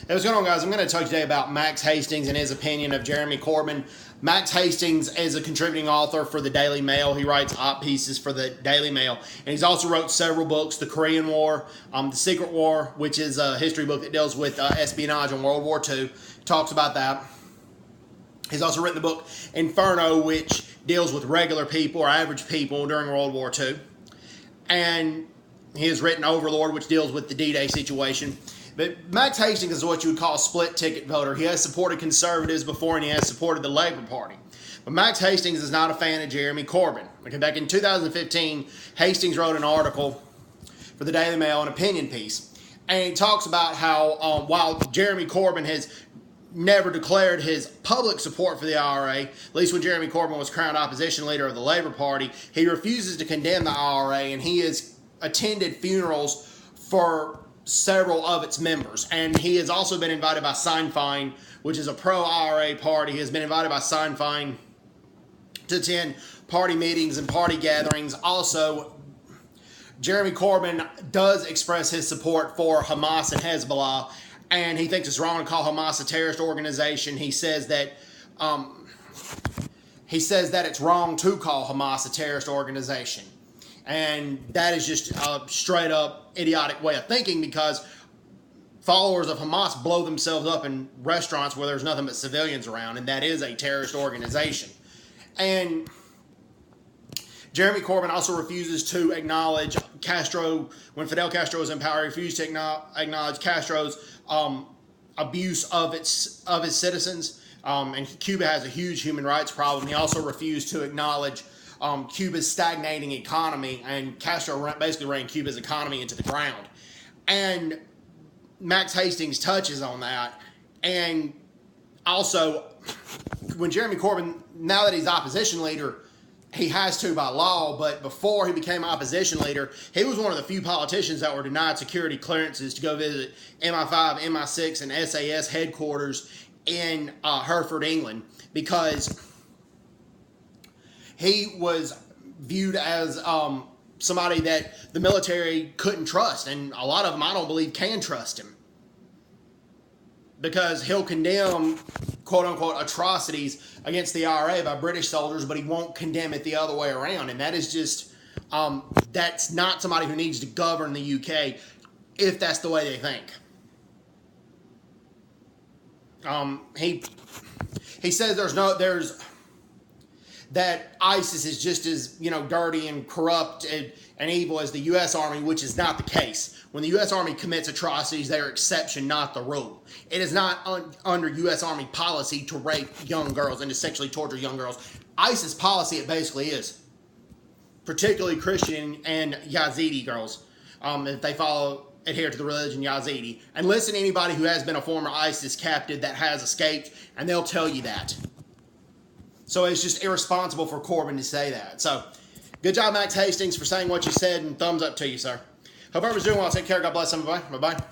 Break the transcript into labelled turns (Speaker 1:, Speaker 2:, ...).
Speaker 1: Hey, what's going on, guys? I'm going to talk today about Max Hastings and his opinion of Jeremy Corbyn. Max Hastings is a contributing author for the Daily Mail. He writes op pieces for the Daily Mail. And he's also wrote several books: The Korean War, The Secret War, which is a history book that deals with espionage in World War II. Talks about that. He's also written the book Inferno, which deals with regular people or average people during World War II. And he has written Overlord, which deals with the D-Day situation. But Max Hastings is what you would call a split-ticket voter. He has supported conservatives before, and he has supported the Labour Party. But Max Hastings is not a fan of Jeremy Corbyn. Okay, back in 2015, Hastings wrote an article for the Daily Mail, an opinion piece, and he talks about how while Jeremy Corbyn has never declared his public support for the IRA, at least when Jeremy Corbyn was crowned opposition leader of the Labour Party, he refuses to condemn the IRA, and he has attended funerals for several of its members. And he has also been invited by Sinn Féin, which is a pro-IRA party. He has been invited by Sinn Féin to attend party meetings and party gatherings. Also, Jeremy Corbyn does express his support for Hamas and Hezbollah, and he thinks it's wrong to call Hamas a terrorist organization. He says that it's wrong to call Hamas a terrorist organization. And that is just a straight up idiotic way of thinking, because followers of Hamas blow themselves up in restaurants where there's nothing but civilians around, and that is a terrorist organization. And Jeremy Corbyn also refuses to acknowledge Castro. When Fidel Castro was in power, he refused to acknowledge Castro's abuse of his citizens. And Cuba has a huge human rights problem. He also refused to acknowledge Cuba's stagnating economy, and Castro basically ran Cuba's economy into the ground. And Max Hastings touches on that. And also, when Jeremy Corbyn, now that he's opposition leader, he has to by law, but before he became opposition leader, he was one of the few politicians that were denied security clearances to go visit MI5, MI6, and SAS headquarters in Hereford, England, because he was viewed as somebody that the military couldn't trust, and a lot of them I don't believe can trust him, because he'll condemn quote-unquote atrocities against the IRA by British soldiers, but he won't condemn it the other way around. And that is just, that's not somebody who needs to govern the UK if that's the way they think. He says that ISIS is just as, dirty and corrupt and evil as the U.S. Army, which is not the case. When the U.S. Army commits atrocities, they are exception, not the rule. It is not under U.S. Army policy to rape young girls and to sexually torture young girls. ISIS policy, it basically is. Particularly Christian and Yazidi girls, if they adhere to the religion Yazidi. And listen to anybody who has been a former ISIS captive that has escaped, and they'll tell you that. So it's just irresponsible for Corbyn to say that. So, good job, Max Hastings, for saying what you said, and thumbs up to you, sir. Hope everyone's doing well. Take care. God bless everybody. Bye-bye.